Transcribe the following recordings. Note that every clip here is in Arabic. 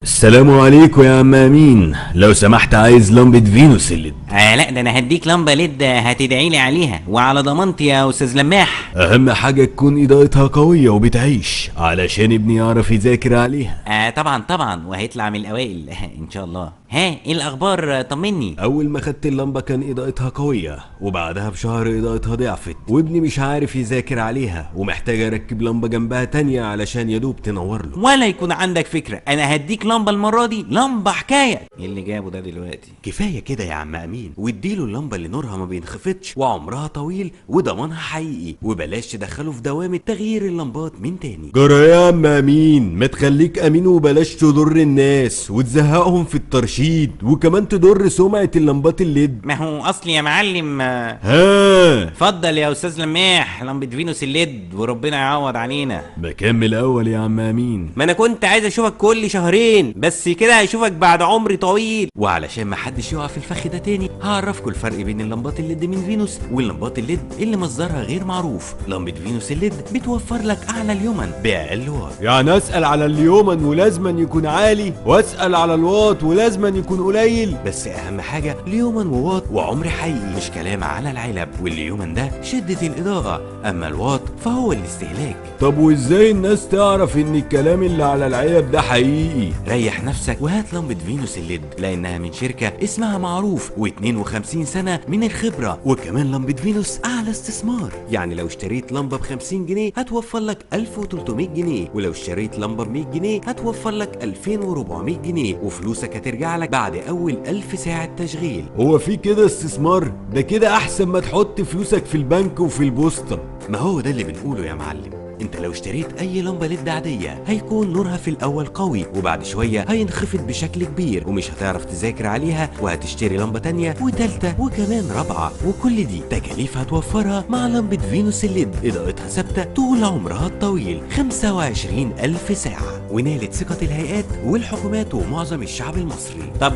السلام عليكم يا عم امين، لو سمحت عايز لمبة فينوس الليد. لا، ده انا هديك لمبه ليد هتدعيلي عليها وعلى ضمانتي يا استاذ لماح. اهم حاجة تكون اضاءتها قوية وبتعيش علشان ابني يعرف يذاكر عليها. طبعا طبعا، وهيطلع من الاوائل ان شاء الله. ايه الاخبار؟ طمني. اول ما خدت اللمبة كان اضاءتها قوية، وبعدها بشهر اضاءتها ضعفت، وابني مش عارف يذاكر عليها ومحتاج اركب لمبة جنبها تانية علشان يدوب تنور له. ولا يكون عندك فكره، انا هديك لمبه المره دي لمبه حكايه. ايه اللي جابه ده دلوقتي؟ كفايه كده يا عم امين، واديله اللمبه اللي نورها ما بينخفتش وعمرها طويل وضمانها حقيقي، وبلاش تدخله في دوامه تغيير اللمبات من تاني. جرى يا عم امين، ما تخليك امين وبلاش تضر الناس وتزهقهم في الترشيد، وكمان تضر سمعة اللمبات الليد. ما هو اصلي يا معلم. ها اتفضل يا استاذ لماح، لمبه فينوس الليد وربنا يعوض علينا. بكمل اول يا عم امين. ما انا كنت عايز اشوفك كل شهرين، بس كده هشوفك بعد عمر طويل. وعلشان ما حدش يقع في الفخ ده تاني، هعرفكم الفرق بين اللمبات الليد من فينوس واللمبات الليد اللي مصدرها غير معروف. لمبه فينوس الليد بتوفر لك اعلى اليومن باقل واط. يعني اسال على اليومن ولازما يكون عالي، واسال على الواط ولازما يكون قليل؟ بس اهم حاجه اليومن وواط وعمر حقيقي، مش كلام على العلب. واليومن ده شده الاضاءه، اما الواط فهو الاستهلاك. طب وازاي الناس تعرف ان الكلام اللي على العلب ده حقيقي؟ ريح نفسك وهات لمبة فينوس الليد، لأنها من شركة اسمها معروف و52 سنة من الخبرة. وكمان لمبة فينوس أعلى استثمار، يعني لو اشتريت لمبة ب50 جنيه هتوفر لك 1300 جنيه، ولو اشتريت لمبة ب100 جنيه هتوفر لك 2400 جنيه، وفلوسك هترجع لك بعد أول 1000 ساعة تشغيل. هو في كده استثمار؟ ده كده احسن ما تحط فلوسك في البنك وفي البوسطة. ما هو ده اللي بنقوله يا معلم. انت لو اشتريت اي لمبه ليد عاديه هيكون نورها في الاول قوي، وبعد شويه هينخفض بشكل كبير ومش هتعرف تذاكر عليها، وهتشتري لمبه تانية وتالتة وكمان رابعه، وكل دي تكاليف هتوفرها مع لمبه فينوس الليد. اضاءتها ثابته طول عمرها الطويل 25000 ساعه، ونالت ثقه الهيئات والحكومات ومعظم الشعب المصري. طب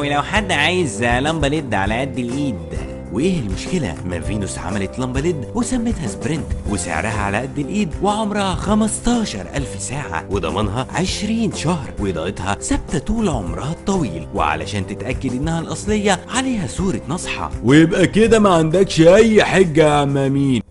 ولو حد عايز لمبه ليد على قد الايد؟ وايه المشكله؟ ما فينوس عملت لمبه ليد وسمتها سبرنت، وسعرها على قد الايد، وعمرها 15000 ساعه، وضمانها 20 شهر، واضاءتها ثابته طول عمرها الطويل. وعلشان تتاكد انها الاصليه عليها صوره نصحه. ويبقى كده ما عندكش اي حجة يا عم امين.